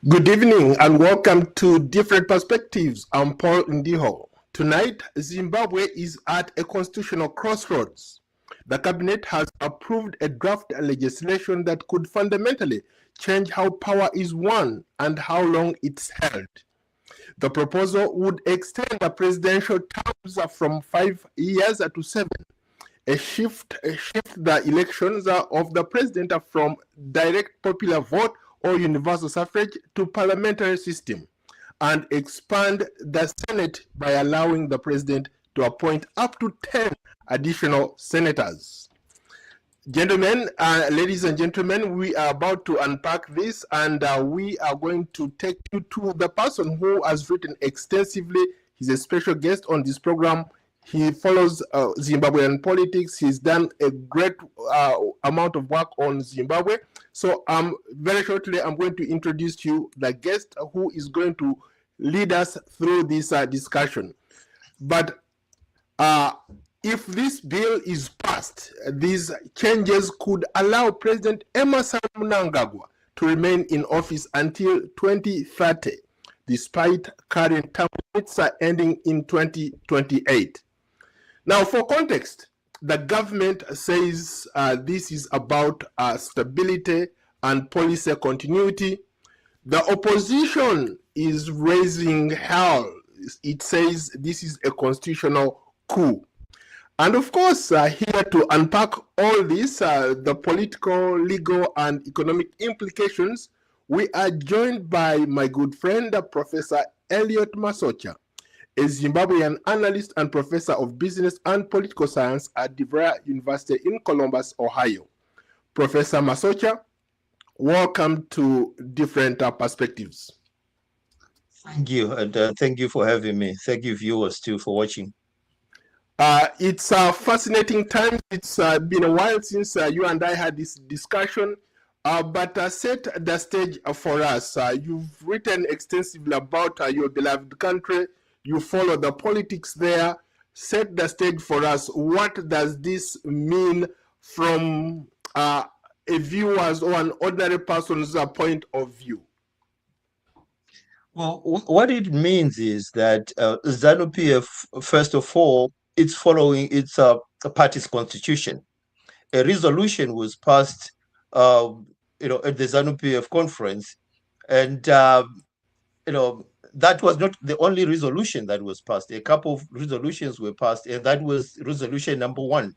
Good evening and welcome to Different Perspectives. I'm Paul Ndiho. Tonight, Zimbabwe is at a constitutional crossroads. The cabinet has approved a draft legislation that could fundamentally change how power is won and how long it's held. The proposal would extend the presidential terms from 5 years to 7. Shift the elections of the president from direct popular vote or universal suffrage to parliamentary system, and expand the Senate by allowing the president to appoint up to 10 additional senators. Gentlemen, ladies and gentlemen, we are about to unpack this, and we are going to take you to the person who has written extensively. He's a special guest on this program. He follows Zimbabwean politics. He's done a great amount of work on Zimbabwe. So very shortly, I'm going to introduce to you the guest who is going to lead us through this discussion. But if this bill is passed, these changes could allow President Emmerson Mnangagwa to remain in office until 2030, despite current term limits ending in 2028. Now, for context, the government says this is about stability and policy continuity. The opposition is raising hell. It says this is a constitutional coup. And of course, here to unpack all this, the political, legal, and economic implications, we are joined by my good friend, Professor Elliot Masocha, a Zimbabwean analyst and professor of business and political science at DeVry University in Columbus, Ohio. Professor Masocha, welcome to Different Perspectives. Thank you, and thank you for having me. Thank you, viewers, too, for watching. It's a fascinating time. It's been a while since you and I had this discussion, but set the stage for us. You've written extensively about your beloved country. You follow the politics there. Set the stage for us. What does this mean from a viewer's or an ordinary person's point of view? Well, what it means is that ZANU-PF, first of all, it's following its party's constitution. A resolution was passed, at the ZANU-PF conference, and that was not the only resolution that was passed. A couple of resolutions were passed, and that was resolution number 1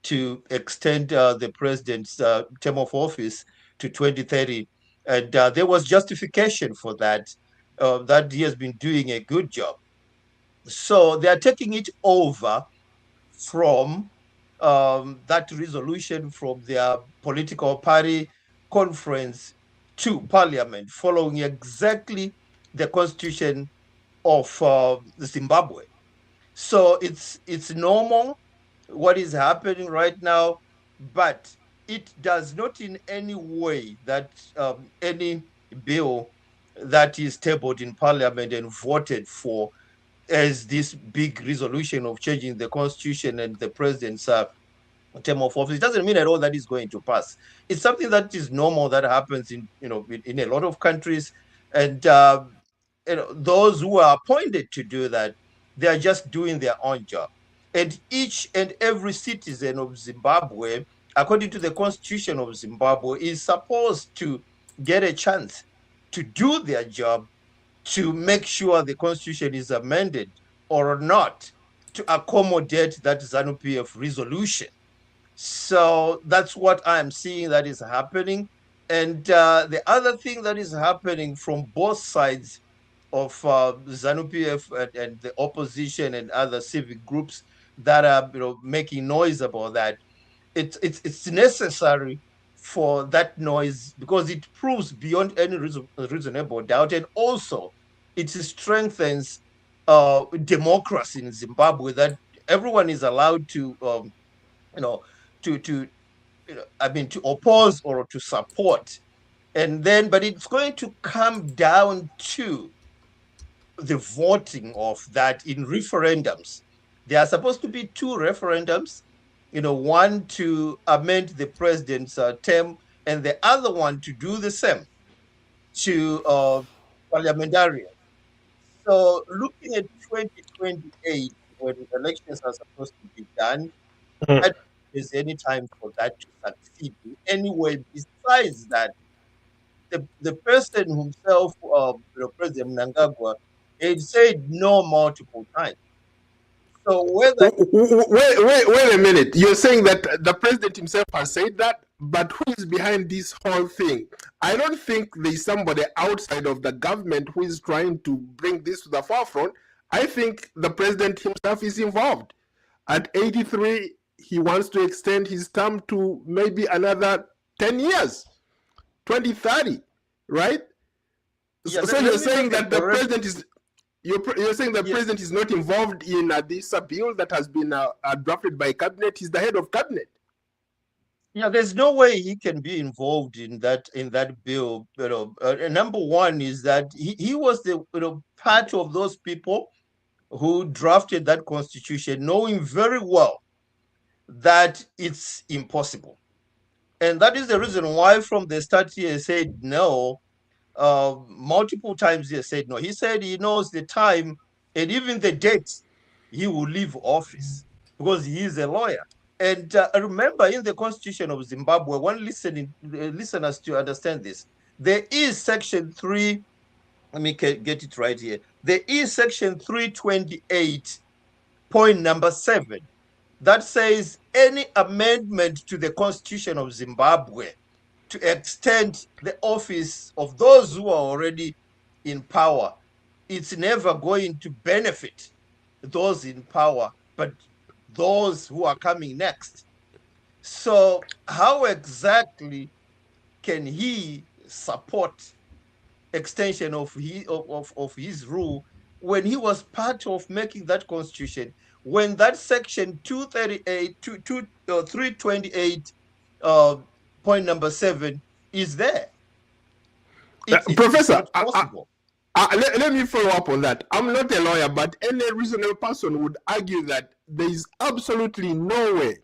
to extend the president's term of office to 2030. And there was justification for that, that he has been doing a good job. So they are taking it over from that resolution from their political party conference to parliament, following exactly the constitution of Zimbabwe. So it's normal what is happening right now, but it does not in any way that any bill that is tabled in parliament and voted for as this big resolution of changing the constitution and the president's term of office, it doesn't mean at all that is going to pass. It's something that is normal, that happens in a lot of countries, and those who are appointed to do that, they are just doing their own job. And each and every citizen of Zimbabwe, according to the constitution of Zimbabwe, is supposed to get a chance to do their job, to make sure the constitution is amended or not, to accommodate that ZANU-PF resolution. So that's what I'm seeing that is happening. And the other thing that is happening from both sides of ZANU-PF and the opposition and other civic groups that are making noise about that, it's necessary for that noise, because it proves beyond any reasonable doubt, and also it strengthens democracy in Zimbabwe, that everyone is allowed to to oppose or to support, and then but it's going to come down to the voting of that in referendums. There are supposed to be 2 referendums, one to amend the president's term, and the other one to do the same. to parliamentarians. So looking at 2028, when elections are supposed to be done, I don't think there's any time for that to succeed in any way. Besides that, the person himself, President Mnangagwa, had said no multiple times. So whether Wait a minute. You're saying that the president himself has said that, but who is behind this whole thing? I don't think there's somebody outside of the government who is trying to bring this to the forefront. I think the president himself is involved. At 83, he wants to extend his term to maybe another 10 years, 2030, right? yeah, So let you're me saying make a that the correct. president is you're saying the Yes. president is not involved in this bill that has been drafted by cabinet. He's the head of cabinet. Yeah, there's no way he can be involved in that bill. Number one is that he was the part of those people who drafted that constitution, knowing very well that it's impossible. And that is the reason why from the start he said no. Multiple times he said no. He said he knows the time and even the date he will leave office because he is a lawyer. And remember, in the constitution of Zimbabwe, one listeners to understand this, there is section 3, let me get it right here. There is section 328, point number 7, that says any amendment to the constitution of Zimbabwe to extend the office of those who are already in power, it's never going to benefit those in power, but those who are coming next. So how exactly can he support extension of his rule when he was part of making that constitution, when that section 328 point number 7 is there? It's Professor, not possible. let me follow up on that. I'm not a lawyer, but any reasonable person would argue that there is absolutely no way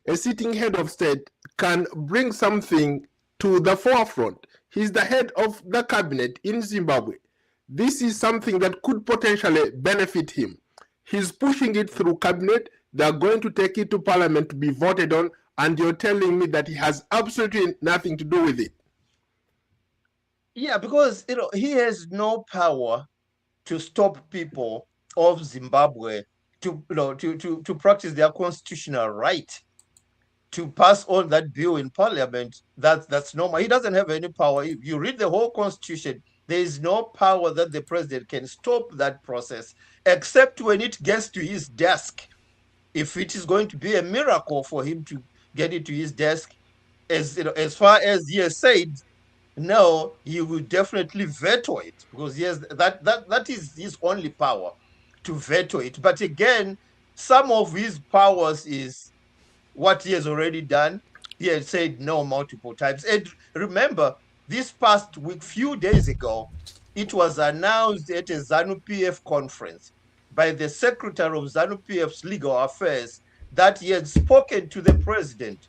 a sitting head of state can bring something to the forefront. He's the head of the cabinet in Zimbabwe. This is something that could potentially benefit him. He's pushing it through cabinet. They're going to take it to parliament to be voted on, and you're telling me that he has absolutely nothing to do with it. Yeah, because he has no power to stop people of Zimbabwe to practice their constitutional right to pass on that bill in parliament. That's normal. He doesn't have any power. If you read the whole constitution, there is no power that the president can stop that process, except when it gets to his desk. If it is going to be a miracle for him to get it to his desk, as far as he has said, no, he will definitely veto it because yes, that is his only power, to veto it. But again, some of his powers is what he has already done. He has said no multiple times. And remember, this past week, few days ago, it was announced at a ZANU-PF conference by the secretary of ZANU-PF's legal affairs that he had spoken to the president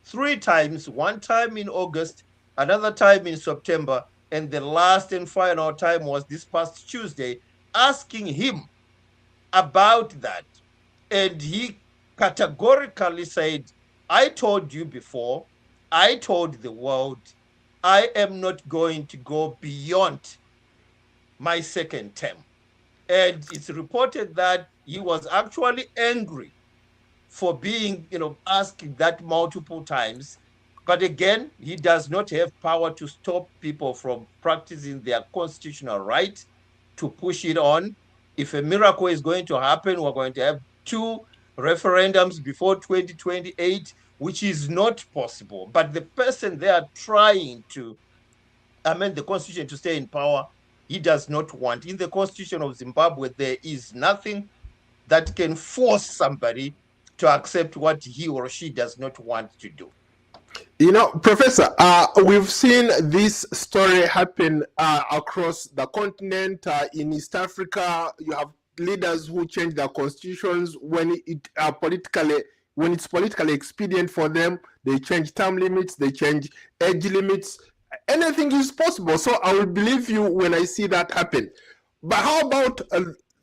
3 times, one time in August, another time in September, and the last and final time was this past Tuesday, asking him about that. And he categorically said, I told you before, I told the world, I am not going to go beyond my second term. And it's reported that he was actually angry for being, asking that multiple times. But again, he does not have power to stop people from practicing their constitutional right to push it on. If a miracle is going to happen, we're going to have 2 referendums before 2028, which is not possible. But the person they are trying to amend the constitution to stay in power, he does not want. In the constitution of Zimbabwe, there is nothing that can force somebody to accept what he or she does not want to do. Professor, we've seen this story happen across the continent. In East Africa, you have leaders who change their constitutions when it's politically expedient for them. They change term limits, they change age limits. anything is possible. So I will believe you when I see that happen. But how about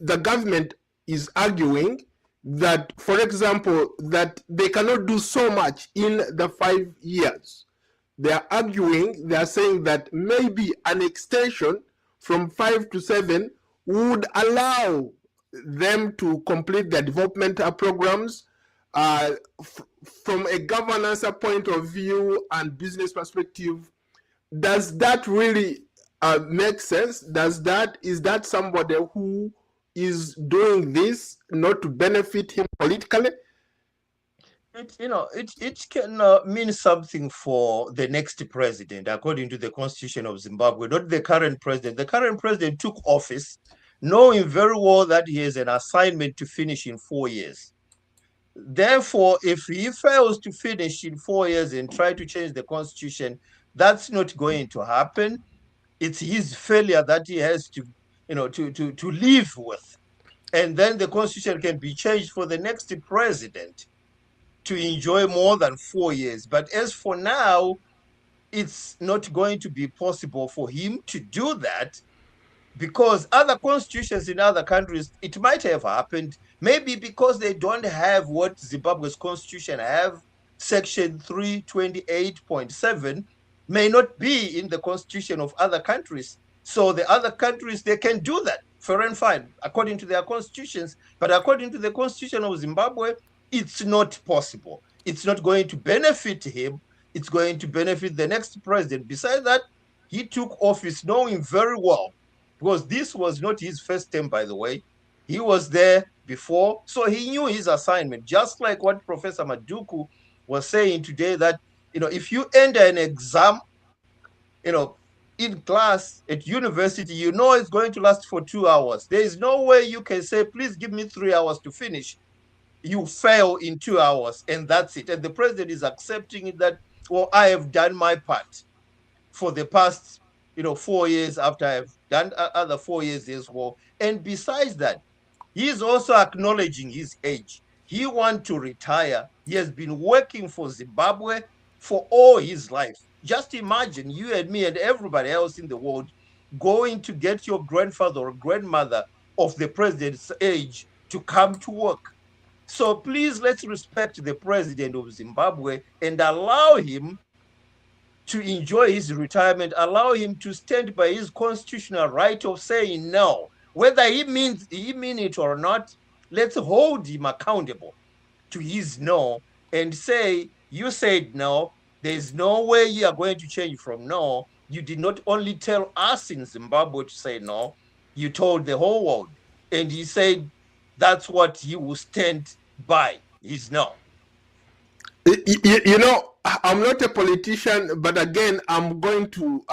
the government is arguing that, for example, that they cannot do so much in the 5 years. They are arguing, they are saying that maybe an extension from 5 to 7 would allow them to complete their development programs from a governance point of view and business perspective. Does that really make sense? Is that somebody who is doing this not to benefit him politically? It can mean something for the next president, according to the constitution of Zimbabwe, not the current president. The current president took office knowing very well that he has an assignment to finish in 4 years. Therefore, if he fails to finish in 4 years and try to change the constitution, that's not going to happen. It's his failure that he has to, to live with. And then the constitution can be changed for the next president to enjoy more than 4 years. But as for now, it's not going to be possible for him to do that, because other constitutions in other countries, it might have happened, maybe because they don't have what Zimbabwe's constitution have. Section 328.7 may not be in the constitution of other countries. So the other countries, they can do that, fair and fine, according to their constitutions. But according to the constitution of Zimbabwe, it's not possible. It's not going to benefit him. It's going to benefit the next president. Besides that, he took office knowing very well, because this was not his first term, by the way. He was there before, so he knew his assignment, just like what Professor Maduku was saying today, that, if you enter an exam, in class at university, it's going to last for 2 hours. There is no way you can say, please give me 3 hours to finish. You fail in 2 hours, and that's it. And the president is accepting it that, well, I have done my part for the past, 4 years, after I've done other 4 years as well. And besides that, he is also acknowledging his age. He wants to retire. He has been working for Zimbabwe for all his life. Just imagine you and me and everybody else in the world going to get your grandfather or grandmother of the president's age to come to work. So please, let's respect the president of Zimbabwe and allow him to enjoy his retirement, allow him to stand by his constitutional right of saying no. Whether he mean it or not, let's hold him accountable to his no and say, you said no, there's no way you are going to change from no. You did not only tell us in Zimbabwe to say no, you told the whole world. And he said that's what he will stand by, is no. I'm not a politician, but again, I'm going to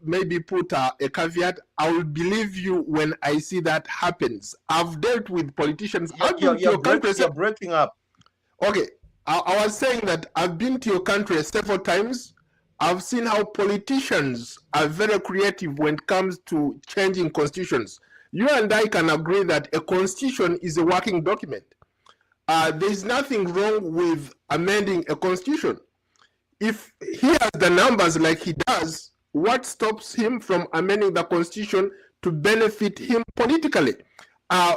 maybe put a caveat. I will believe you when I see that happens. I've dealt with politicians. You're breaking up. Okay, I was saying that I've been to your country several times. I've seen how politicians are very creative when it comes to changing constitutions. You and I can agree that a constitution is a working document. There's nothing wrong with amending a constitution. If he has the numbers like he does, what stops him from amending the constitution to benefit him politically?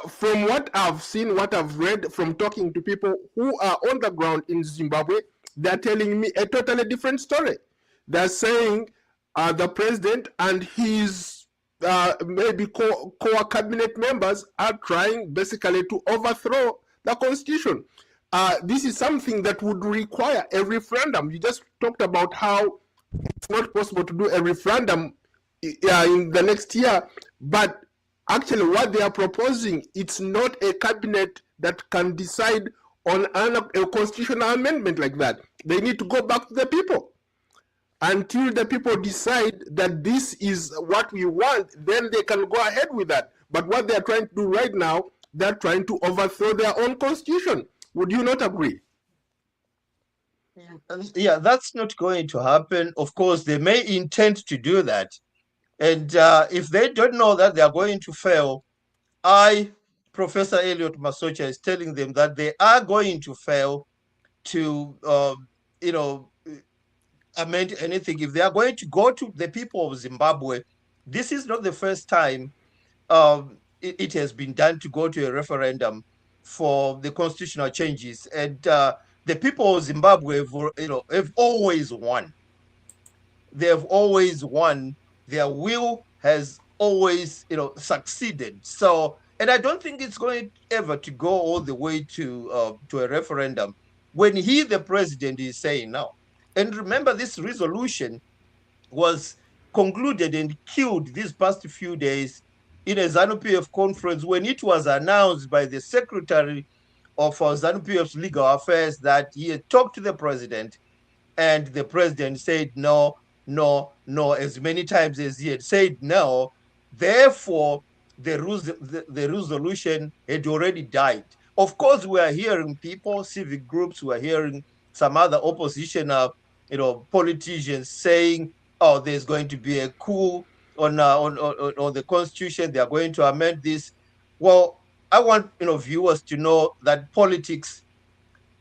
From what I've seen, what I've read, from talking to people who are on the ground in Zimbabwe, they're telling me a totally different story. They're saying the president and his maybe core cabinet members are trying basically to overthrow the constitution. This is something that would require a referendum. You just talked about how it's not possible to do a referendum in the next year, but actually what they are proposing, it's not a cabinet that can decide on a constitutional amendment like that. They need to go back to the people. Until the people decide that this is what we want, then they can go ahead with that. But what they're trying to do right now, they're trying to overthrow their own constitution. Would you not agree? Yeah, that's not going to happen. Of course, they may intend to do that. And if they don't know that they are going to fail, Professor Elliot Masocha, is telling them that they are going to fail to, amend anything, if they are going to go to the people of Zimbabwe, this is not the first time it has been done to go to a referendum for the constitutional changes. And the people of Zimbabwe have always won. They have always won. Their will has always, succeeded. So, and I don't think it's going ever to go all the way to a referendum when he, the president, is saying no. And remember, this resolution was concluded and killed these past few days in a ZANU-PF conference when it was announced by the secretary of ZANU-PF's legal affairs that he had talked to the president, and the president said no, no, no, as many times as he had said no. Therefore, the resolution had already died. Of course, we are hearing people, civic groups, we are hearing some other opposition, politicians saying, oh, there's going to be a coup on the constitution. They are going to amend this. Well, I want viewers to know that politics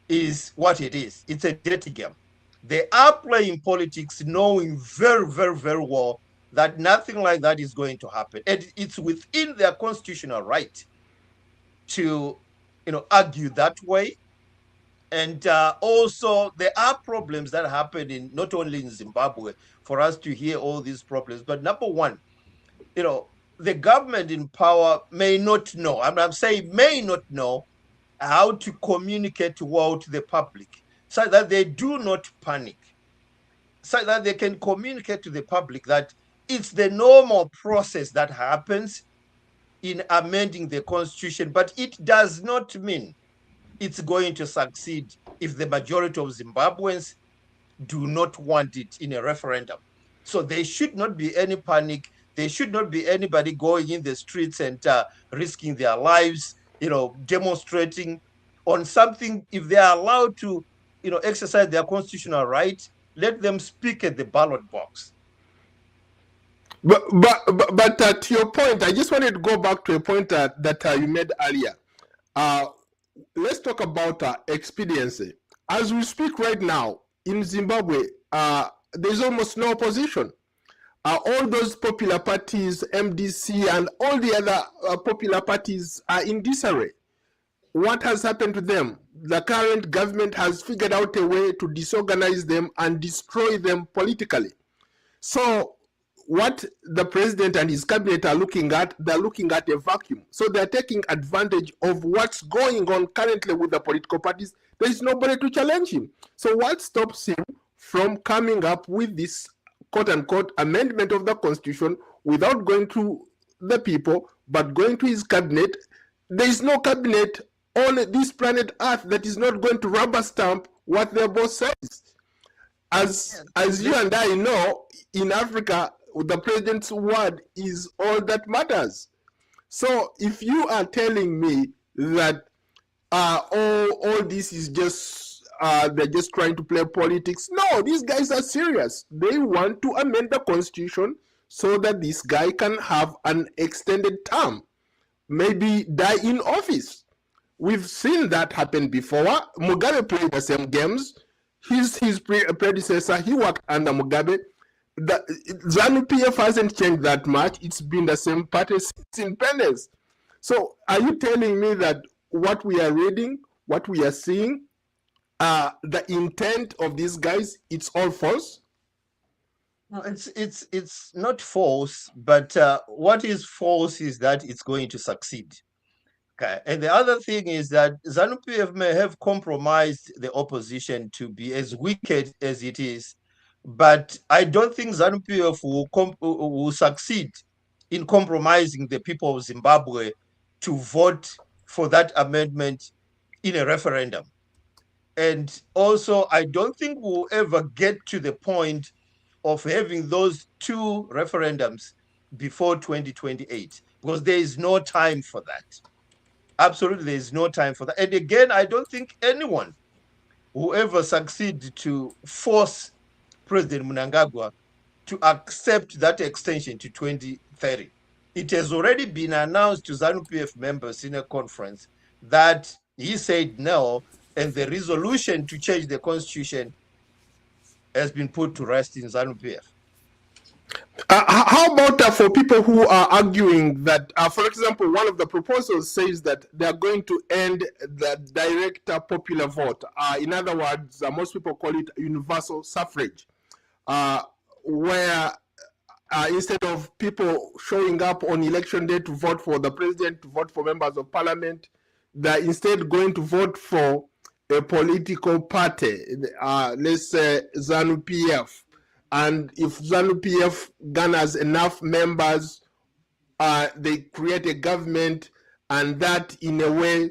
is what it is. It's a dirty game. They are playing politics knowing very, very, very well that nothing like that is going to happen. And it's within their constitutional right to argue that way. And also, there are problems that happen not only in Zimbabwe for us to hear all these problems. But number one, the government in power may not know, I'm saying may not know, how to communicate well to the public so that they do not panic, so that they can communicate to the public that it's the normal process that happens in amending the constitution, but it does not mean it's going to succeed if the majority of Zimbabweans do not want it in a referendum. So there should not be any panic. There should not be anybody going in the streets and risking their lives, demonstrating on something. If they are allowed to, exercise their constitutional right, let them speak at the ballot box. But to your point, I just wanted to go back to a point that you made earlier. Let's talk about expediency. As we speak right now in Zimbabwe, there's almost no opposition. All those popular parties, MDC, and all the other popular parties are in disarray. What has happened to them? The current government has figured out a way to disorganize them and destroy them politically. So what the president and his cabinet are looking at, they're looking at a vacuum. So they're taking advantage of what's going on currently with the political parties. There is nobody to challenge him. So what stops him from coming up with this quote-unquote amendment of the constitution without going to the people, but going to his cabinet? There is no cabinet on this planet Earth that is not going to rubber stamp what their boss says. As you and I know, in Africa, the president's word is all that matters. So if you are telling me that all this is just they're just trying to play politics, no, these guys are serious. They want to amend the constitution so that this guy can have an extended term, maybe die in office. We've seen that happen before. Mugabe played the same games. His predecessor, he worked under Mugabe. The ZANU-PF hasn't changed that much. It's been the same party since independence. So are you telling me that what we are reading, what we are seeing, the intent of these guys, it's all false? No, it's not false, but what is false is that it's going to succeed. Okay. And the other thing is that ZANU-PF may have compromised the opposition to be as wicked as it is, but I don't think ZANU-PF will succeed in compromising the people of Zimbabwe to vote for that amendment in a referendum. And also, I don't think we'll ever get to the point of having those two referendums before 2028, because there is no time for that. Absolutely, there is no time for that. And again, I don't think anyone will ever succeed to force President Mnangagwa to accept that extension to 2030. It has already been announced to ZANU-PF members in a conference that he said no, and the resolution to change the constitution has been put to rest in ZANU-PF. How about for people who are arguing that, for example, one of the proposals says that they are going to end the direct popular vote. In other words, most people call it universal suffrage, where instead of people showing up on election day to vote for the president, to vote for members of parliament, they're instead going to vote for a political party, let's say ZANU-PF. And if ZANU-PF garners enough members, they create a government, and that in a way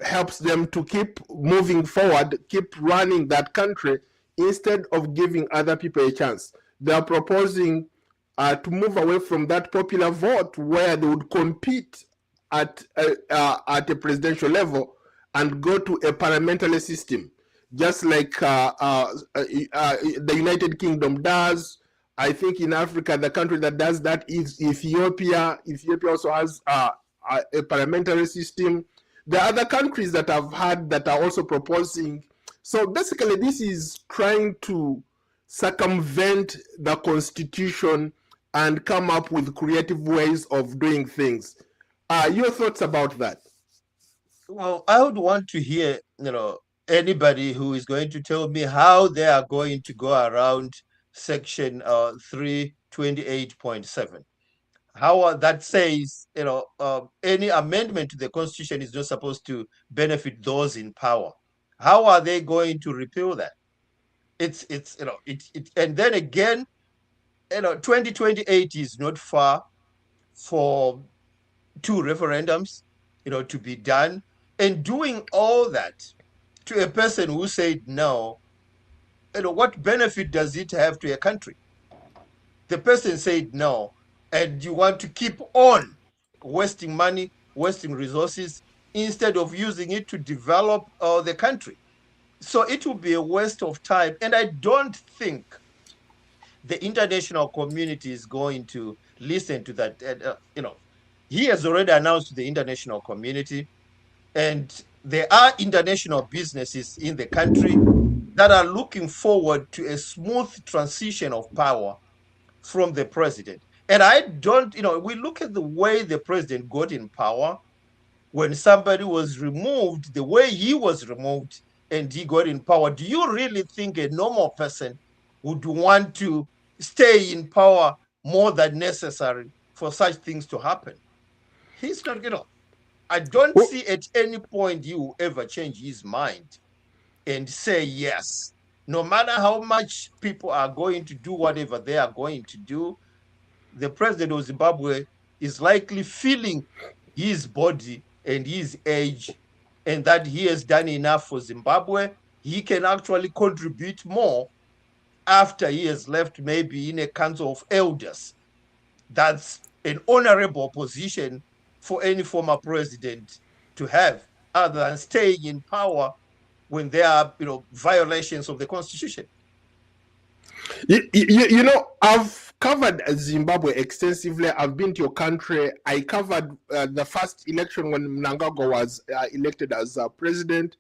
helps them to keep moving forward, keep running that country, instead of giving other people a chance. They are proposing to move away from that popular vote, where they would compete at a presidential level and go to a parliamentary system, just like the United Kingdom does. I think in Africa, the country that does that is Ethiopia. Ethiopia also has a parliamentary system. There are other countries that have had that are also proposing. So basically, this is trying to circumvent the constitution and come up with creative ways of doing things. Your thoughts about that? Well, I would want to hear, anybody who is going to tell me how they are going to go around section 328.7. How that says, any amendment to the constitution is not supposed to benefit those in power. How are they going to repeal that? And then again, 2028 is not far for two referendums, to be done. And doing all that to a person who said no, what benefit does it have to a country? The person said no, and you want to keep on wasting money, wasting resources, instead of using it to develop the country. So it will be a waste of time. And I don't think the international community is going to listen to that. He has already announced to the international community, and there are international businesses in the country that are looking forward to a smooth transition of power from the president. And I don't, we look at the way the president got in power. When somebody was removed, the way he was removed and he got in power, do you really think a normal person would want to stay in power more than necessary for such things to happen? He's not, I don't see at any point he will ever change his mind and say yes. No matter how much people are going to do whatever they are going to do, the president of Zimbabwe is likely feeling his body and his age, and that he has done enough for Zimbabwe. He can actually contribute more after he has left, maybe in a council of elders. That's an honorable position for any former president to have, other than staying in power when there are, violations of the constitution. I've covered Zimbabwe extensively. I've been to your country. I covered the first election when Mnangagwa was elected as president.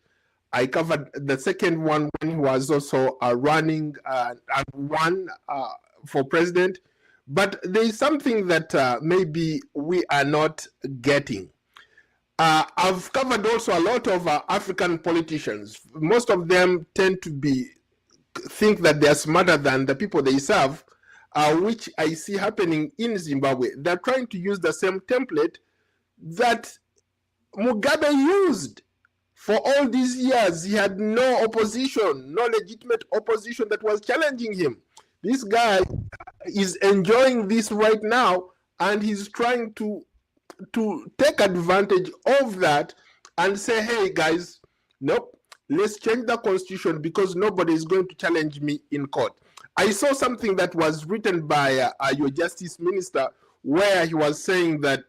I covered the second one when he was also running and won for president. But there is something that maybe we are not getting. I've covered also a lot of African politicians. Most of them tend to think that they are smarter than the people they serve, which I see happening in Zimbabwe. They're trying to use the same template that Mugabe used for all these years. He had no opposition, no legitimate opposition that was challenging him. This guy is enjoying this right now, and he's trying to take advantage of that and say, hey guys, nope, let's change the constitution because nobody is going to challenge me in court. I saw something that was written by your justice minister, where he was saying that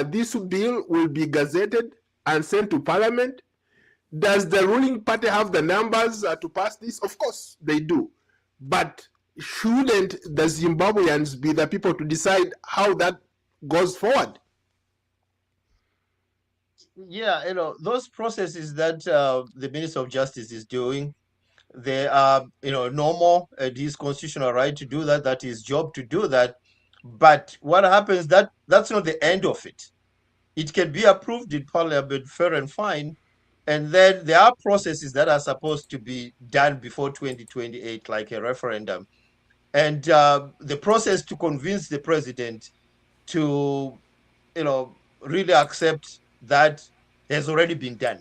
this bill will be gazetted and sent to parliament. Does the ruling party have the numbers to pass this? Of course they do. But shouldn't the Zimbabweans be the people to decide how that goes forward? Yeah, those processes that the Minister of Justice is doing, They are, normal, his constitutional right to do that. That is job to do that. But what happens, that's not the end of it. It can be approved in parliament, fair and fine. And then there are processes that are supposed to be done before 2028, like a referendum. And the process to convince the president to, really accept that has already been done.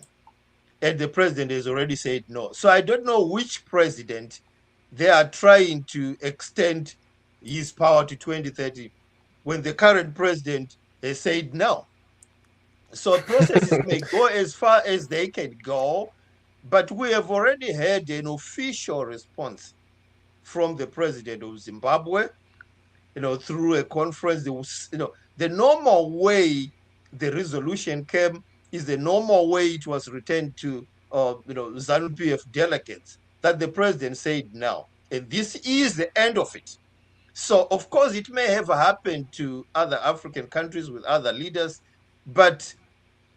And the president has already said no. So I don't know which president they are trying to extend his power to 2030 when the current president has said no. So processes may go as far as they can go, but we have already had an official response from the president of Zimbabwe, through a conference. The normal way the resolution came is the normal way it was returned to, ZANU-PF delegates, that the president said no. And this is the end of it. So, of course, it may have happened to other African countries with other leaders, but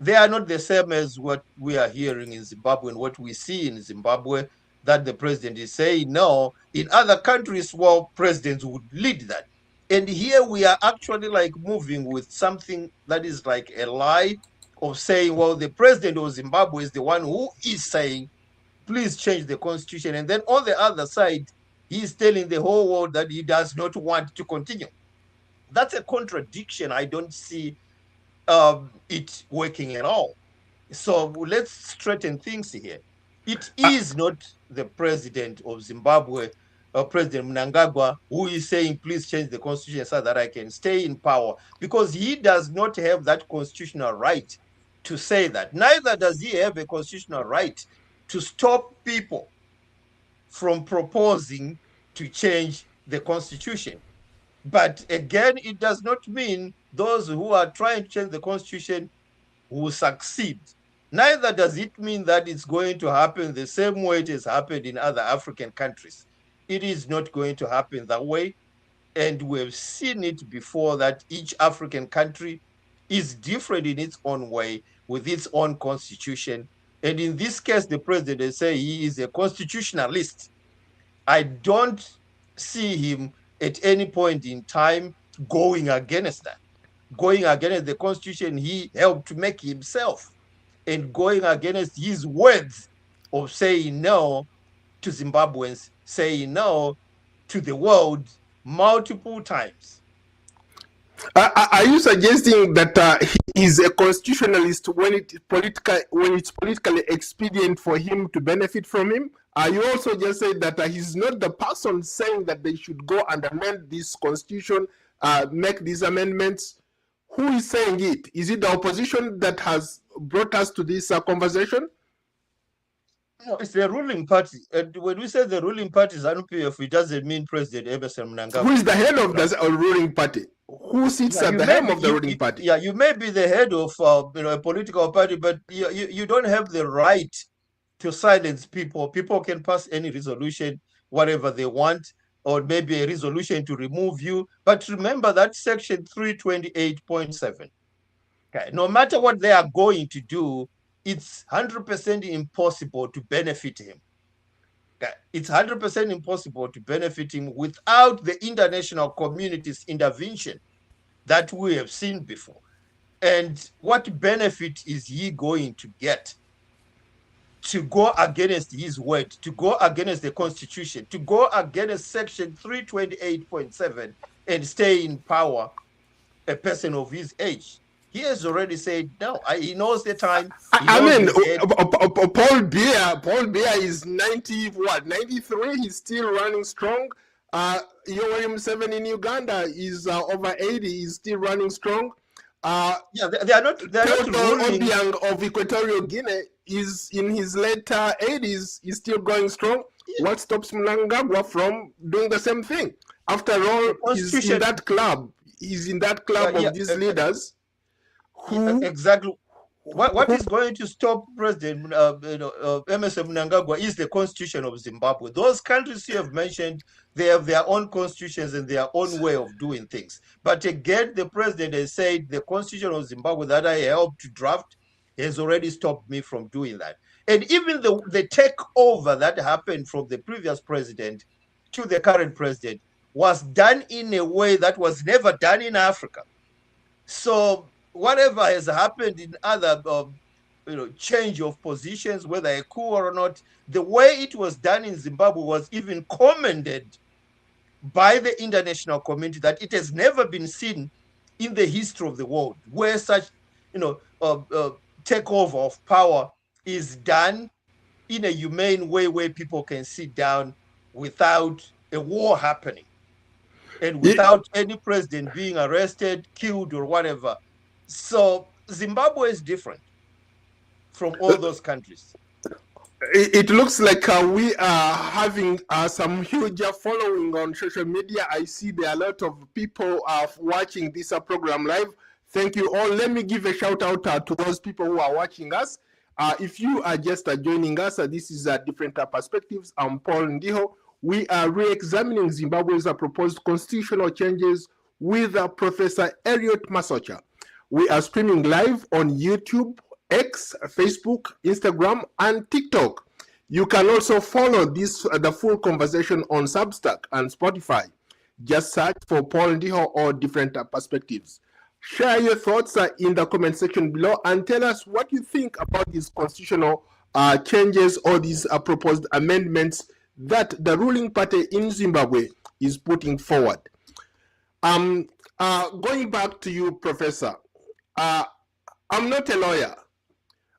they are not the same as what we are hearing in Zimbabwe and what we see in Zimbabwe, that the president is saying no. In other countries, well, presidents would lead that. And here we are actually like moving with something that is like a lie of saying, well, the president of Zimbabwe is the one who is saying, please change the constitution. And then on the other side, he's telling the whole world that he does not want to continue. That's a contradiction. I don't see it working at all. So let's straighten things here. It is not the president of Zimbabwe, President Mnangagwa, who is saying, please change the constitution so that I can stay in power, because he does not have that constitutional right to say that. Neither does he have a constitutional right to stop people from proposing to change the constitution. But again, it does not mean those who are trying to change the constitution will succeed. Neither does it mean that it's going to happen the same way it has happened in other African countries. It is not going to happen that way. And we've seen it before, that each African country is different in its own way, with its own constitution. And in this case, the president says he is a constitutionalist. I don't see him at any point in time going against that, going against the constitution he helped to make himself, and going against his words of saying no to Zimbabweans, saying no to the world multiple times. Are you suggesting that he is a constitutionalist when it's politically expedient for him to benefit from him? Are you also just saying that he's not the person saying that they should go and amend this constitution, make these amendments? Who is saying it? Is it the opposition that has brought us to this conversation? No, it's the ruling party. And when we say the ruling party is ZANU-PF, it doesn't mean President Emerson Mnangagwa. Who is the head of the ruling party? Who sits at the helm of the ruling party? Yeah, you may be the head of a political party, but you don't have the right to silence people. People can pass any resolution, whatever they want, or maybe a resolution to remove you. But remember that section 328.7. Okay, no matter what they are going to do, it's 100% impossible to benefit him. Okay, it's 100% impossible to benefit him without the international community's intervention that we have seen before. And what benefit is he going to get to go against his word, to go against the constitution, to go against section 328.7 and stay in power, a person of his age? He has already said no. He knows the time. Paul Biya is 93. He's still running strong. Yoweri Museveni in Uganda is over 80. He's still running strong. They are not ruling. Obiang of Equatorial Guinea is in his late 80s. He's still going strong. Yeah. What stops Mnangagwa from doing the same thing? After all, he's in that club. He's in that club of these leaders. Exactly. What is going to stop President Emerson Mnangagwa is the constitution of Zimbabwe. Those countries you have mentioned, they have their own constitutions and their own way of doing things. But again, the president has said the constitution of Zimbabwe that I helped to draft has already stopped me from doing that. And even the takeover that happened from the previous president to the current president was done in a way that was never done in Africa. So whatever has happened in other change of positions, whether a coup or not, the way it was done in Zimbabwe was even commended by the international community, that it has never been seen in the history of the world where such takeover of power is done in a humane way, where people can sit down without a war happening and without any president being arrested, killed, or whatever. So Zimbabwe is different from all those countries. It looks like we are having some huge following on social media. I see there are a lot of people watching this program live. Thank you all. Let me give a shout out to those people who are watching us. If you are just joining us, this is Different Perspectives. I'm Paul Ndiho. We are re-examining Zimbabwe's proposed constitutional changes with Professor Elliot Masocha. We are streaming live on YouTube, X, Facebook, Instagram, and TikTok. You can also follow the full conversation on Substack and Spotify. Just search for Paul Ndiho or Different Perspectives. Share your thoughts in the comment section below and tell us what you think about these constitutional changes or these proposed amendments that the ruling party in Zimbabwe is putting forward. Going back to you, Professor, I'm not a lawyer,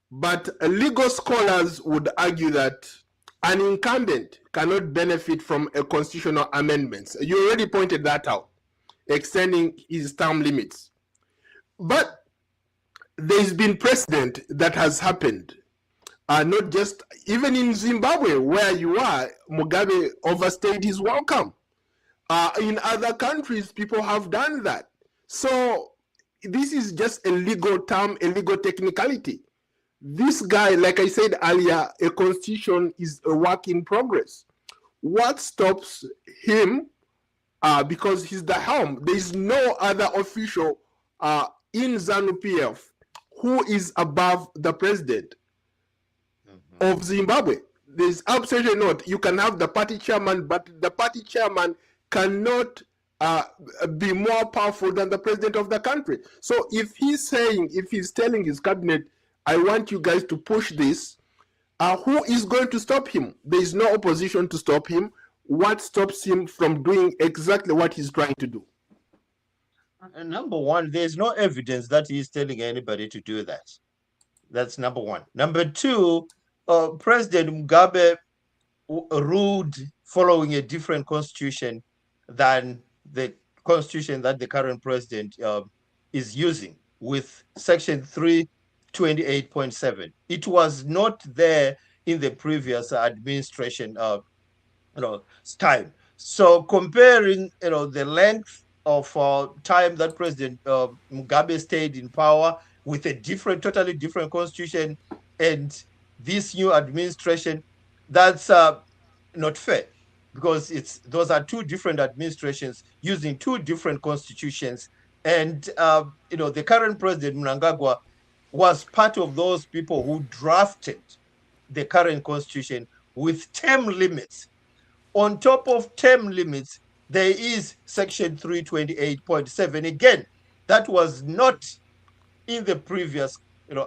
but legal scholars would argue that an incumbent cannot benefit from a constitutional amendment. You already pointed that out, extending his term limits. But there's been precedent that has happened, not just even in Zimbabwe, where you are, Mugabe overstayed his welcome. In other countries, people have done that. So this is just a legal term, a legal technicality. This guy, like I said earlier, a constitution is a work in progress. What stops him? Because he's the helm. There is no other official in ZANU-PF who is above the president of Zimbabwe. There's absolutely not. You can have the party chairman, but the party chairman cannot be more powerful than the president of the country. So if he's telling his cabinet, I want you guys to push this, who is going to stop him? There is no opposition to stop him. What stops him from doing exactly what he's trying to do? Number one, there's no evidence that he's telling anybody to do that. That's number one. Number two, President Mugabe ruled following a different constitution than the constitution that the current president is using, with Section 328.7. It was not there in the previous administration time. So comparing the length of time that President Mugabe stayed in power with a totally different constitution and this new administration, that's not fair, because those are two different administrations using two different constitutions. And the current President Mnangagwa was part of those people who drafted the current constitution with term limits. On top of term limits, there is Section 328.7. Again, that was not in the previous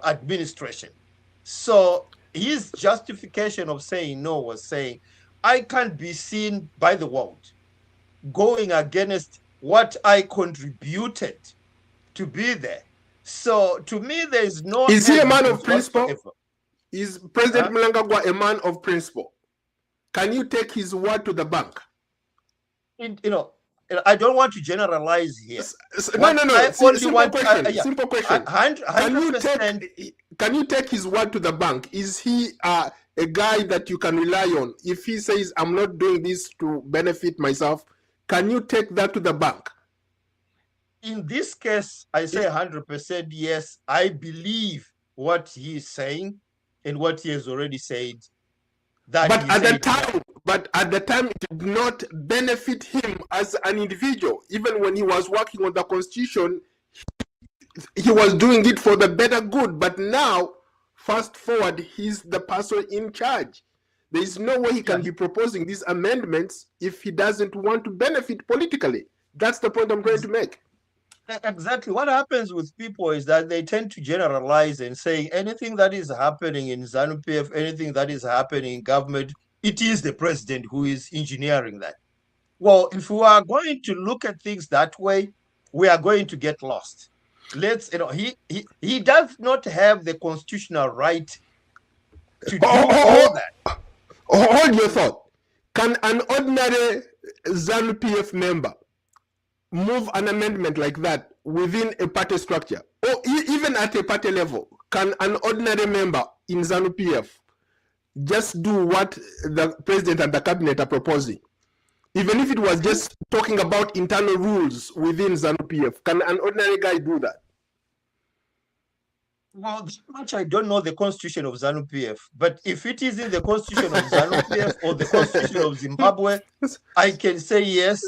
administration. So his justification of saying no was saying, I can't be seen by the world going against what I contributed to be there. So to me, there is no... Is he a man of principle? Whatsoever. Is President Mnangagwa a man of principle? Can you take his word to the bank? I don't want to generalize here. No. Simple question. 100%. Can you take his word to the bank? Is he a guy that you can rely on? If he says, I'm not doing this to benefit myself, can you take that to the bank? In this case, I say 100% yes. I believe what he is saying and what he has already said. But at the time, it did not benefit him as an individual. Even when he was working on the constitution, he was doing it for the better good. But now, Fast forward, he's the person in charge. There is no way he can be proposing these amendments if he doesn't want to benefit politically. That's the point I'm trying to make. Exactly. What happens with people is that they tend to generalize and say anything that is happening in ZANU-PF, anything that is happening in government, it is the president who is engineering that. Well, if we are going to look at things that way, we are going to get lost. He does not have the constitutional right to do all that. Hold your thought. Can an ordinary ZANU-PF member move an amendment like that within a party structure, or even at a party level? Can an ordinary member in ZANU-PF just do what the president and the cabinet are proposing? Even if it was just talking about internal rules within ZANU-PF, can an ordinary guy do that? Well, that much I don't know the constitution of ZANU-PF, but if it is in the constitution of ZANU-PF or the constitution of Zimbabwe, I can say yes,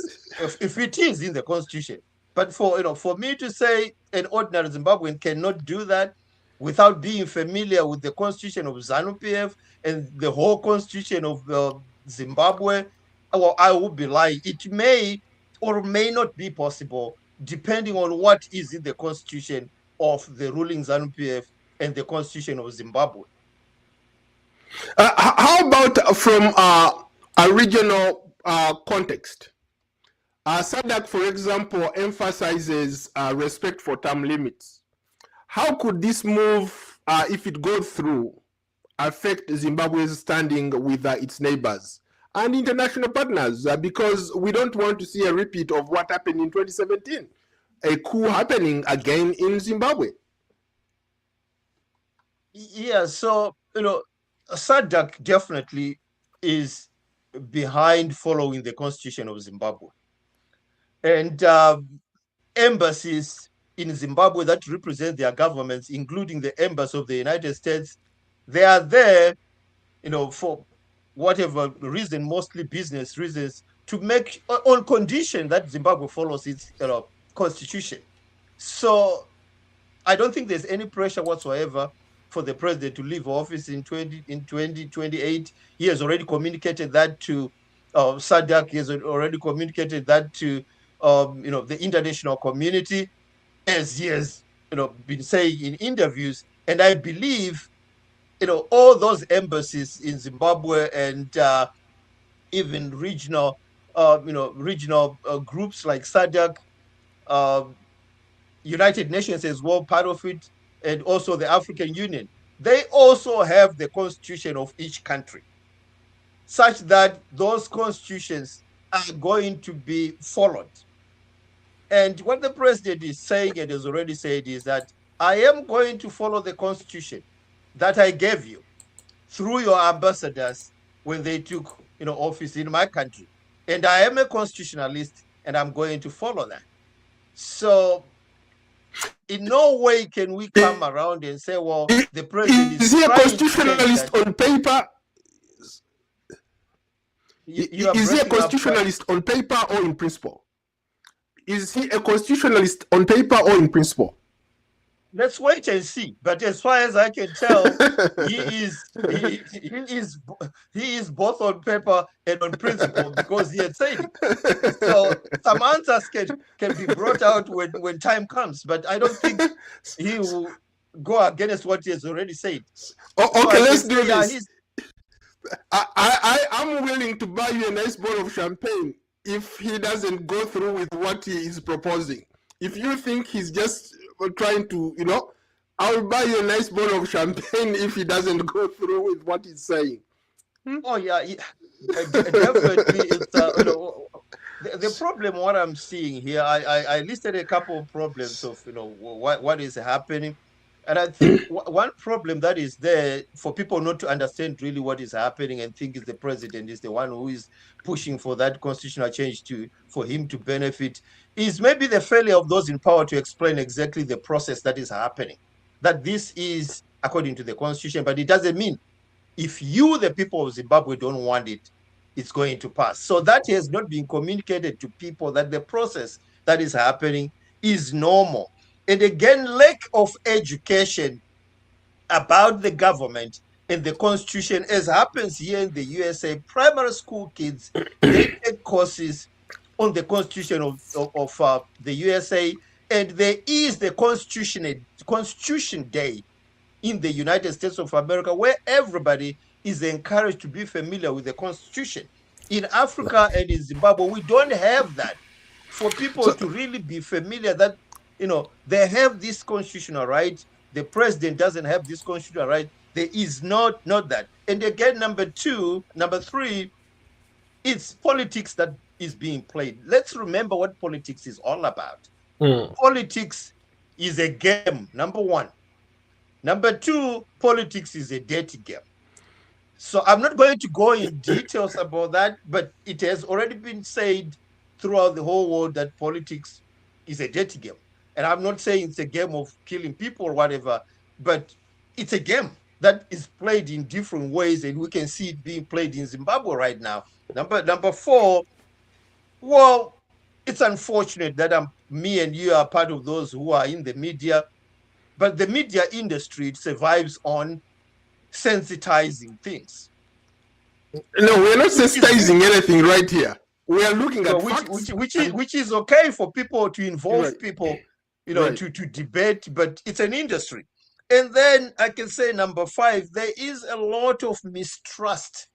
if it is in the constitution. But for me to say an ordinary Zimbabwean cannot do that without being familiar with the constitution of ZANU-PF and the whole constitution of Zimbabwe, well, I would be lying. It may or may not be possible, depending on what is in the constitution of the ruling ZANU-PF and the constitution of Zimbabwe. How about from a regional context? SADC, for example, emphasizes respect for term limits. How could this move, if it goes through, affect Zimbabwe's standing with its neighbors and international partners? Because we don't want to see a repeat of what happened in 2017. A coup happening again in Zimbabwe. Yeah, so, SADC definitely is behind following the constitution of Zimbabwe. And embassies in Zimbabwe that represent their governments, including the embassy of the United States, they are there, for whatever reason, mostly business reasons, to make on condition that Zimbabwe follows its constitution. So I don't think there's any pressure whatsoever for the president to leave office in 2028. He has already communicated that to SADC. He has already communicated that to the international community, as he has been saying in interviews. And I believe all those embassies in Zimbabwe and even regional groups like SADC, United Nations as well, part of it, and also the African Union, they also have the constitution of each country, such that those constitutions are going to be followed. And what the president is saying and has already said is that I am going to follow the constitution that I gave you through your ambassadors when they took office in my country. And I am a constitutionalist, and I'm going to follow that. So in no way can we come around and say, well, the president is he a constitutionalist on paper? Is he a constitutionalist on paper or in principle? Is he a constitutionalist on paper or in principle? Let's wait and see. But as far as I can tell, he is both on paper and on principle, because he had said it. So some answers can be brought out when time comes, but I don't think he will go against what he has already said. Okay, let's do this. I'm willing to buy you a nice bottle of champagne if he doesn't go through with what he is proposing. If you think he's just trying to, I'll buy you a nice bottle of champagne if he doesn't go through with what he's saying. Oh yeah, definitely. It's the problem. What I'm seeing here, I listed a couple of problems of what is happening, and I think one problem that is there for people not to understand really what is happening and think is the president is the one who is pushing for that constitutional change for him to benefit, is maybe the failure of those in power to explain exactly the process that is happening. That this is according to the constitution, but it doesn't mean if you, the people of Zimbabwe, don't want it, it's going to pass. So that has not been communicated to people, that the process that is happening is normal. And again, lack of education about the government and the constitution, as happens here in the USA. Primary school kids, they take courses on the constitution of the USA, and there is the Constitution Day in the United States of America, where everybody is encouraged to be familiar with the Constitution. In Africa and in Zimbabwe, we don't have that. For people to really be familiar that, they have this constitutional right. The president doesn't have this constitutional right. There is not that. And again, number three, it's politics that is being played. Let's remember what politics is all about. Politics is a game, number one. Number two, politics is a dirty game. So I'm not going to go in details about that, but it has already been said throughout the whole world that politics is a dirty game. And I'm not saying it's a game of killing people or whatever, but it's a game that is played in different ways, and we can see it being played in Zimbabwe right now. Number four, well, it's unfortunate that me and you are part of those who are in the media, but the media industry, it survives on sensitizing things. No, we're not sensitizing anything right here. We are looking at facts. Which is okay for people to involve people, to debate, but it's an industry. And then I can say number five, there is a lot of mistrust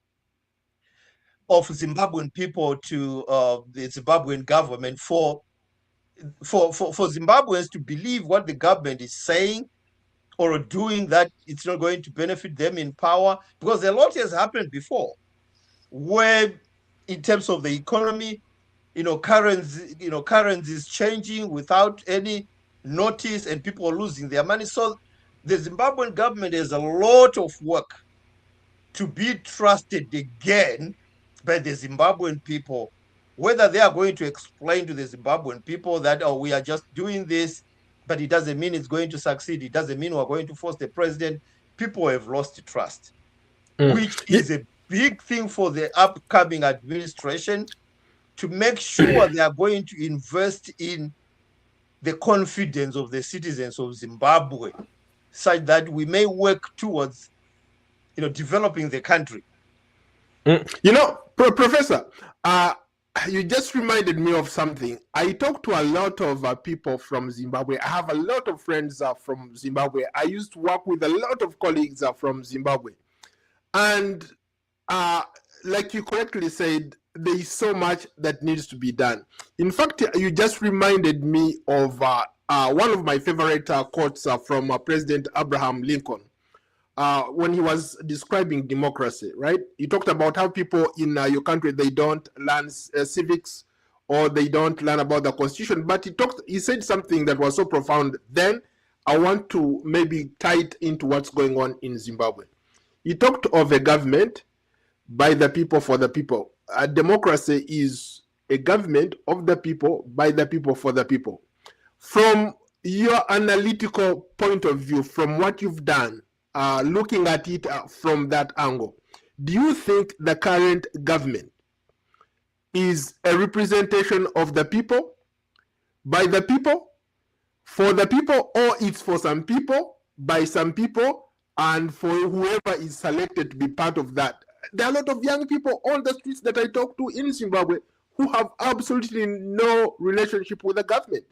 of Zimbabwean people to the Zimbabwean government for Zimbabweans to believe what the government is saying or doing, that it's not going to benefit them in power, because a lot has happened before, where in terms of the economy, currency is changing without any notice and people are losing their money. So the Zimbabwean government has a lot of work to be trusted again by the Zimbabwean people, whether they are going to explain to the Zimbabwean people that, we are just doing this, but it doesn't mean it's going to succeed. It doesn't mean we're going to force the president. People have lost trust, which is a big thing for the upcoming administration, to make sure they are going to invest in the confidence of the citizens of Zimbabwe, such that we may work towards, developing the country. Professor, you just reminded me of something. I talk to a lot of people from Zimbabwe. I have a lot of friends from Zimbabwe. I used to work with a lot of colleagues from Zimbabwe. And like you correctly said, there is so much that needs to be done. In fact, you just reminded me of one of my favorite quotes from President Abraham Lincoln. When he was describing democracy, right? He talked about how people in your country, they don't learn civics, or they don't learn about the constitution. But he said something that was so profound. Then I want to maybe tie it into what's going on in Zimbabwe. He talked of a government by the people, for the people. A democracy is a government of the people, by the people, for the people. From your analytical point of view, from what you've done, looking at it from that angle, do you think the current government is a representation of the people, by the people, for the people, or it's for some people, by some people, and for whoever is selected to be part of that? There are a lot of young people on the streets that I talk to in Zimbabwe who have absolutely no relationship with the government.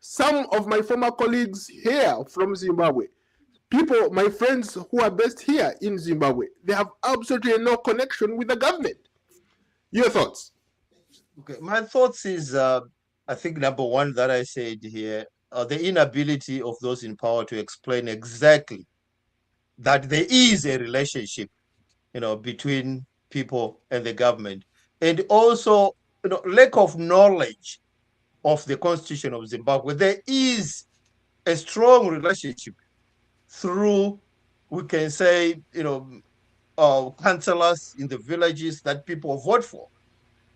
Some of my former colleagues here from Zimbabwe, people, my friends who are based here in Zimbabwe, they have absolutely no connection with the government. Your thoughts? Okay, my thoughts is, I think number one that I said here, the inability of those in power to explain exactly that there is a relationship, between people and the government, and also, lack of knowledge of the Constitution of Zimbabwe. There is a strong relationship through, we can say, councillors in the villages that people vote for,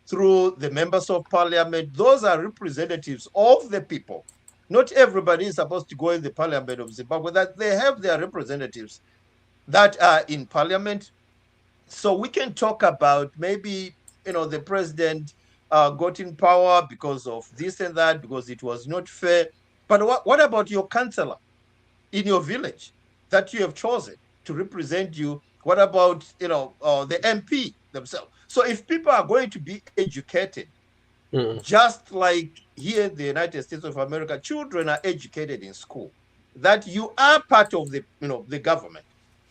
through the members of parliament. Those are representatives of the people. Not everybody is supposed to go in the parliament of Zimbabwe, that they have their representatives that are in parliament. So we can talk about maybe, the president got in power because of this and that, because it was not fair. But what about your councillor in your village? that you have chosen to represent you? What about, the MP themselves? So if people are going to be educated, just like here in the United States of America, children are educated in school, that you are part of the government,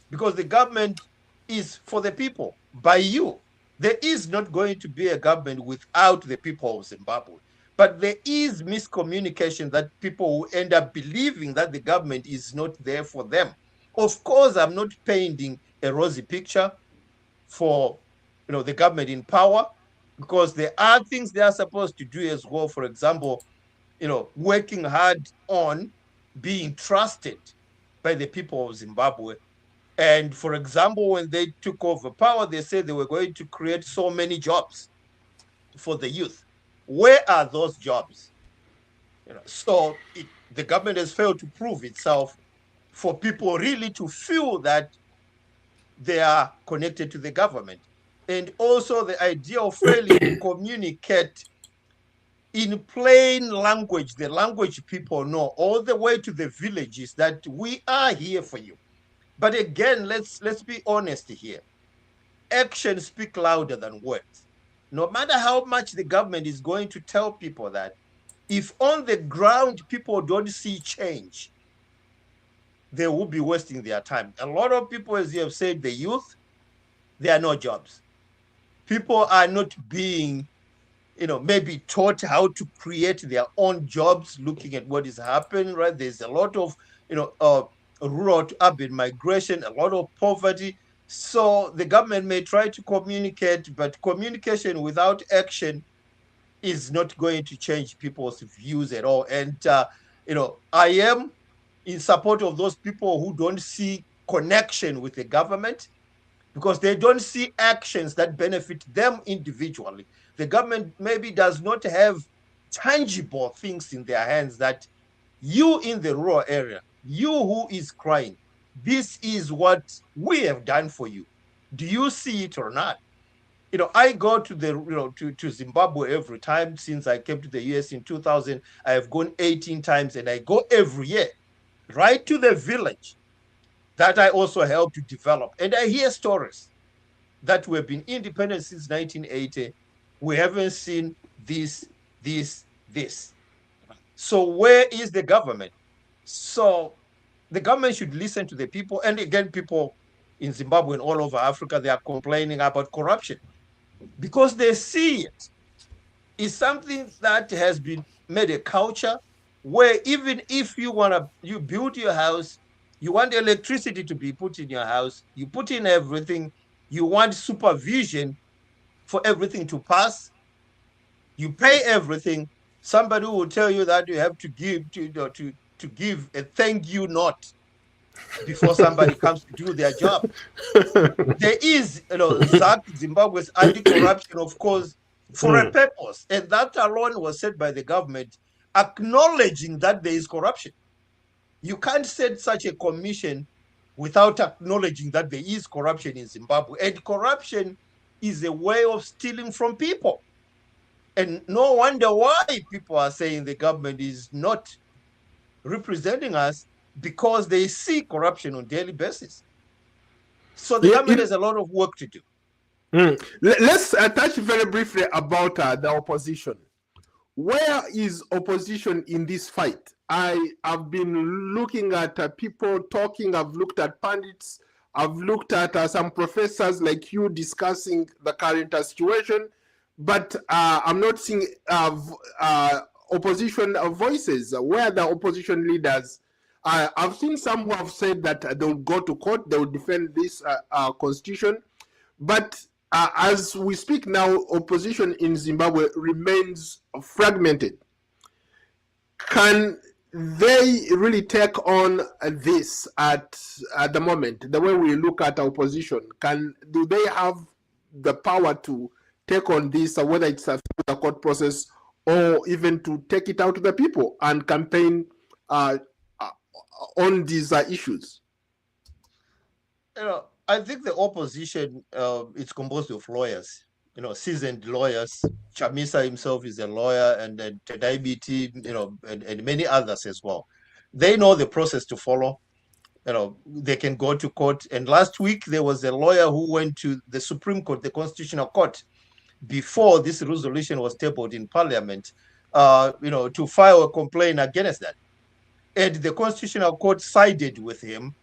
because the government is for the people, by you. There is not going to be a government without the people of Zimbabwe. But there is miscommunication that people will end up believing that the government is not there for them. Of course, I'm not painting a rosy picture for the government in power, because there are things they are supposed to do as well. For example, working hard on being trusted by the people of Zimbabwe. And for example, when they took over power, they said they were going to create so many jobs for the youth. Where are those jobs? So the government has failed to prove itself for people really to feel that they are connected to the government. And also the idea of failing to communicate in plain language, the language people know, all the way to the villages, that we are here for you. But again, let's be honest here. Actions speak louder than words. No matter how much the government is going to tell people that, if on the ground people don't see change, they will be wasting their time. A lot of people, as you have said, the youth, there are no jobs. People are not being, maybe taught how to create their own jobs, looking at what is happening, right? There's a lot of, rural to urban migration, a lot of poverty. So the government may try to communicate, but communication without action is not going to change people's views at all. And, I am in support of those people who don't see connection with the government, because they don't see actions that benefit them individually. The government maybe does not have tangible things in their hands that you in the rural area, you who is crying, this is what we have done for you. Do you see it or not? I go to to Zimbabwe every time since I came to the US in 2000. I have gone 18 times, and I go every year, right to the village that I also helped to develop. And I hear stories that we've been independent since 1980. We haven't seen this. So where is the government? So the government should listen to the people. And again, people in Zimbabwe and all over Africa, they are complaining about corruption because they see it. It's something that has been made a culture where even if you build your house, you want electricity to be put in your house, you put in everything, you want supervision for everything to pass, you pay everything. Somebody will tell you that you have to give a thank you note before somebody comes to do their job. There is, Zimbabwe's anti-corruption, of course, for a purpose, and that alone was set by the government, acknowledging that there is corruption. You can't set such a commission without acknowledging that there is corruption in Zimbabwe, and corruption is a way of stealing from people. And no wonder why people are saying the government is not representing us, because they see corruption on a daily basis. So the government has a lot of work to do. Let's touch very briefly about the opposition. Where is opposition in this fight? I have been looking at people talking. I've looked at pundits. I've looked at some professors like you discussing the current situation, but I'm not seeing opposition voices. Where are the opposition leaders? I've seen some who have said that they will go to court, they will defend this constitution, but as we speak now, opposition in Zimbabwe remains fragmented. Can they really take on this at the moment? The way we look at opposition, do they have the power to take on this, whether it's through the court process or even to take it out to the people and campaign on these issues? I think the opposition is composed of lawyers, seasoned lawyers. Chamisa himself is a lawyer, and then Tadaibiti, and many others as well. They know the process to follow. they can go to court. And last week, there was a lawyer who went to the Supreme Court, the Constitutional Court, before this resolution was tabled in Parliament, to file a complaint against that. And the Constitutional Court sided with him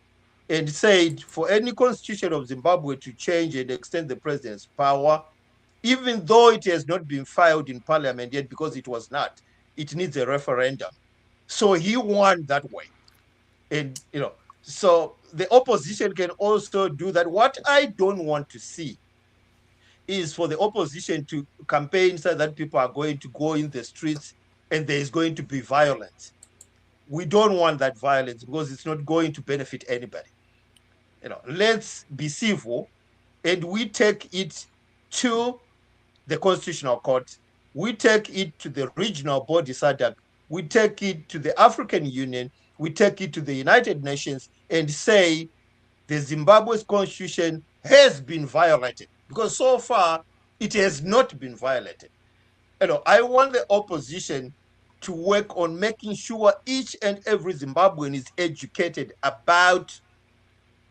and said for any constitution of Zimbabwe to change and extend the president's power, even though it has not been filed in Parliament yet, because it was not, it needs a referendum. So he won that way. And, so the opposition can also do that. What I don't want to see is for the opposition to campaign so that people are going to go in the streets and there is going to be violence. We don't want that violence because it's not going to benefit anybody. Let's be civil, and we take it to the Constitutional Court. We take it to the regional body SADC. We take it to the African Union. We take it to the United Nations and say the Zimbabwe's constitution has been violated, because so far it has not been violated. I want the opposition to work on making sure each and every Zimbabwean is educated about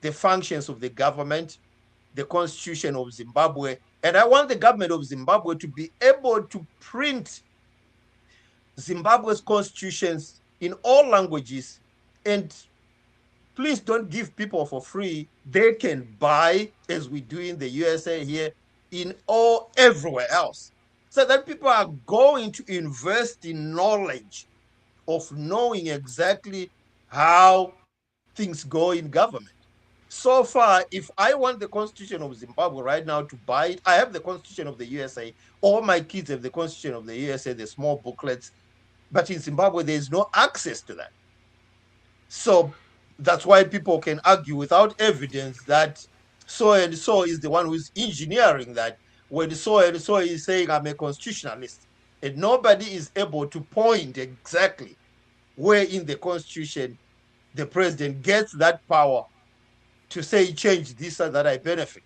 the functions of the government, the constitution of Zimbabwe. And I want the government of Zimbabwe to be able to print Zimbabwe's constitutions in all languages. And please don't give people for free. They can buy, as we do in the USA here, everywhere else. So that people are going to invest in knowledge of knowing exactly how things go in government. So far, if I want the Constitution of Zimbabwe right now to buy it, I have the Constitution of the USA. All my kids have the Constitution of the USA, the small booklets. But in Zimbabwe, there is no access to that. So that's why people can argue without evidence that so and so is the one who is engineering that, when so and so is saying I'm a constitutionalist. And nobody is able to point exactly where in the Constitution the president gets that power to say change this so that I benefit.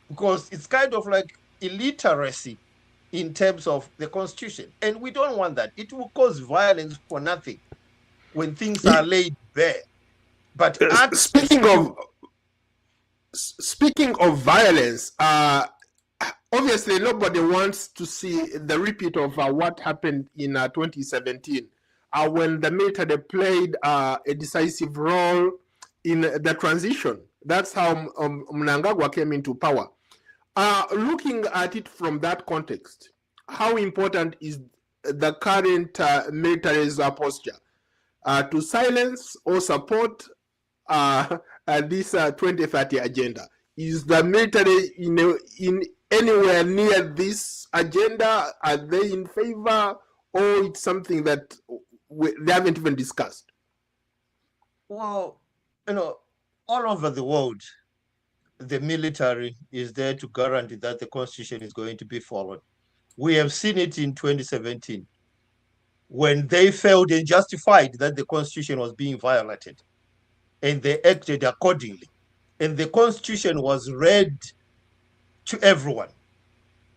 Because it's kind of like illiteracy in terms of the Constitution. And we don't want that. It will cause violence for nothing when things are laid bare. But speaking of violence, obviously nobody wants to see the repeat of what happened in 2017 when the military played a decisive role in the transition. That's how Mnangagwa came into power. Looking at it from that context, how important is the current military's posture to silence or support this 2030 agenda? Is the military in anywhere near this agenda? Are they in favor, or it's something that they haven't even discussed? Well, all over the world, the military is there to guarantee that the Constitution is going to be followed. We have seen it in 2017 when they felt and justified that the Constitution was being violated, and they acted accordingly. And the Constitution was read to everyone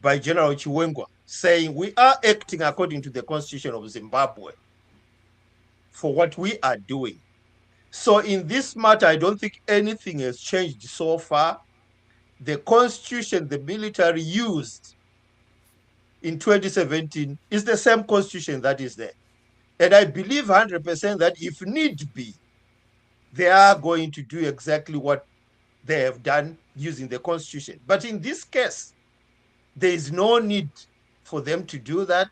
by General Chiwenga, saying we are acting according to the Constitution of Zimbabwe for what we are doing. So in this matter, I don't think anything has changed so far. The Constitution the military used in 2017 is the same Constitution that is there. And I believe 100% that if need be, they are going to do exactly what they have done using the Constitution. But in this case, there is no need for them to do that.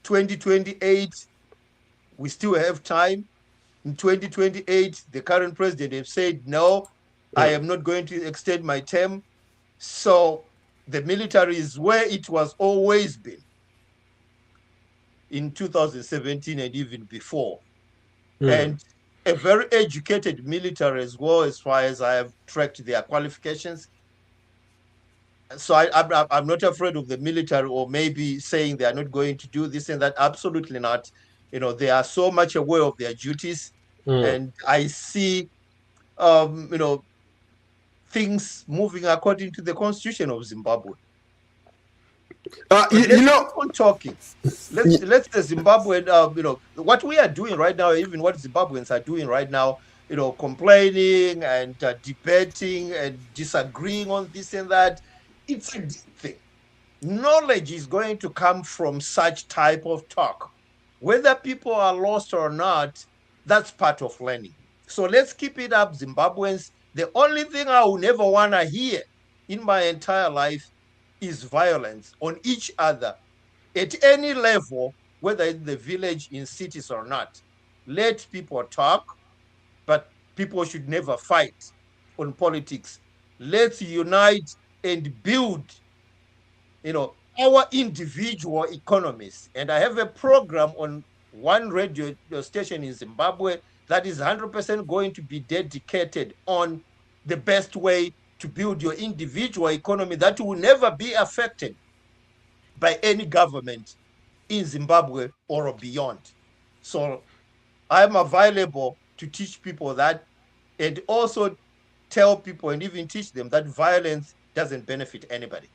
2028, we still have time. In 2028, the current president has said, no, I am not going to extend my term. So the military is where it was always been in 2017 and even before. And a very educated military as well, as far as I have tracked their qualifications. So I'm not afraid of the military, or maybe saying they are not going to do this and that. Absolutely not. They are so much aware of their duties. And I see, things moving according to the Constitution of Zimbabwe. On talking. Let's the Zimbabwean, what we are doing right now, even what Zimbabweans are doing right now, complaining and debating and disagreeing on this and that. It's a good thing. Knowledge is going to come from such type of talk. Whether people are lost or not, that's part of learning. So let's keep it up, Zimbabweans. The only thing I will never want to hear in my entire life is violence on each other at any level, whether in the village, in cities or not. Let people talk, but people should never fight on politics. Let's unite and build, our individual economies. And I have a program on one radio station in Zimbabwe that is 100% going to be dedicated on the best way to build your individual economy that will never be affected by any government in Zimbabwe or beyond. So I'm available to teach people that, and also tell people and even teach them that violence doesn't benefit anybody.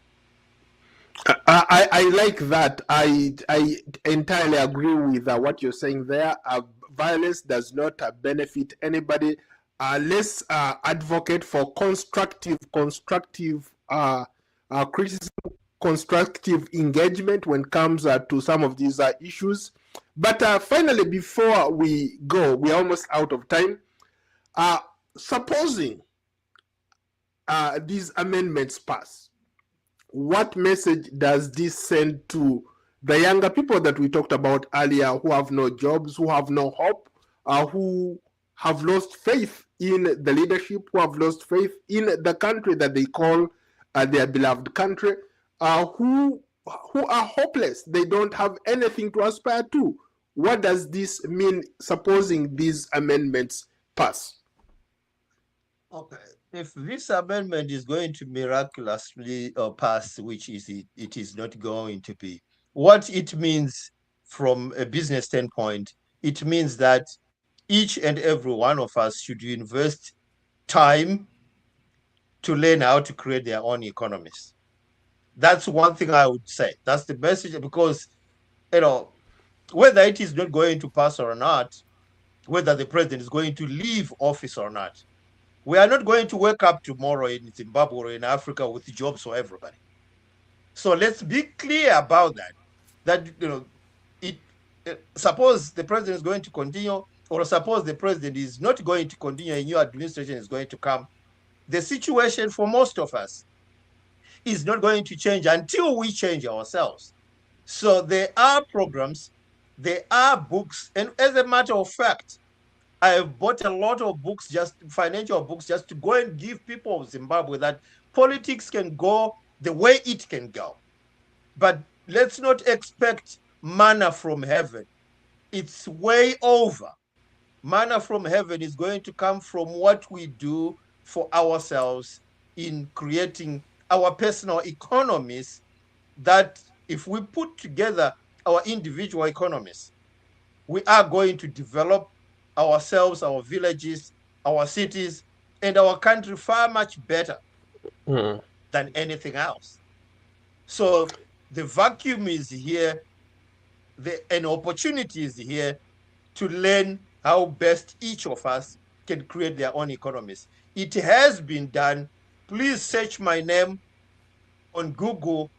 I like that. I entirely agree with what you're saying there. Violence does not benefit anybody. Let's advocate for constructive criticism, constructive engagement when it comes to some of these issues. But finally, before we go, we're almost out of time. Supposing these amendments pass, what message does this send to the younger people that we talked about earlier, who have no jobs, who have no hope, who have lost faith in the leadership, who have lost faith in the country that they call their beloved country, who are hopeless? They don't have anything to aspire to. What does this mean, supposing these amendments pass? Okay. If this amendment is going to miraculously pass, which it is not going to be, what it means from a business standpoint, it means that each and every one of us should invest time to learn how to create their own economies. That's one thing I would say. That's the message, because, whether it is not going to pass or not, whether the president is going to leave office or not, we are not going to wake up tomorrow in Zimbabwe or in Africa with jobs for everybody. So let's be clear about that. Suppose the president is going to continue, or suppose the president is not going to continue, a new administration is going to come, the situation for most of us is not going to change until we change ourselves. So there are programs, there are books, and as a matter of fact, I have bought a lot of books, just financial books, just to go and give people of Zimbabwe that politics can go the way it can go. But let's not expect manna from heaven. It's way over. Manna from heaven is going to come from what we do for ourselves in creating our personal economies, that if we put together our individual economies, we are going to develop ourselves, our villages, our cities, and our country far much better than anything else. So the vacuum is here, an opportunity is here to learn how best each of us can create their own economies. It has been done. Please search my name on Google.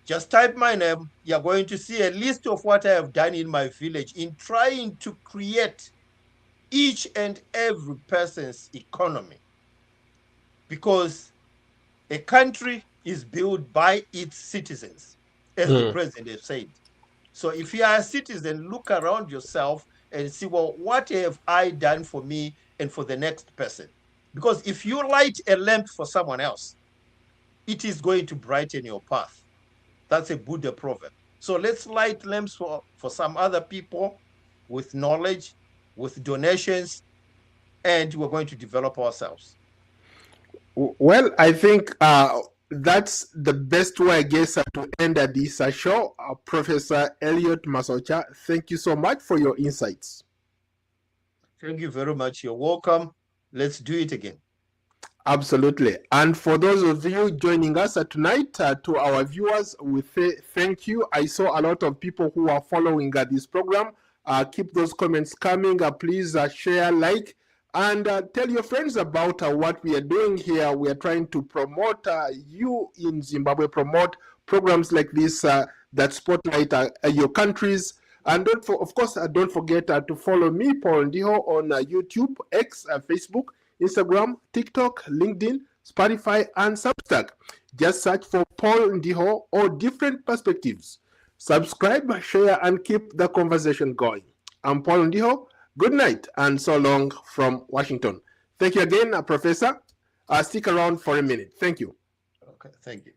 Just type my name. You're going to see a list of what I have done in my village in trying to create each and every person's economy, because a country is built by its citizens, as the president has said. So if you are a citizen, look around yourself and see, well, what have I done for me and for the next person? Because if you light a lamp for someone else, it is going to brighten your path. That's a Buddha proverb. So let's light lamps for some other people with knowledge, with donations, and we're going to develop ourselves. Well, I think that's the best way, I guess, to end this show. Professor Elliot Masocha, thank you so much for your insights. Thank you very much. You're welcome. Let's do it again. Absolutely. And for those of you joining us tonight, to our viewers, we thank you. I saw a lot of people who are following this program. Keep those comments coming. Please share, like, And tell your friends about what we are doing here. We are trying to promote you in Zimbabwe, promote programs like this that spotlight your countries. And of course, don't forget to follow me, Paul Ndiho, on YouTube, X, Facebook, Instagram, TikTok, LinkedIn, Spotify, and Substack. Just search for Paul Ndiho or Different Perspectives. Subscribe, share, and keep the conversation going. I'm Paul Ndiho. Good night and so long from Washington. Thank you again, Professor. Stick around for a minute. Thank you. Okay, thank you.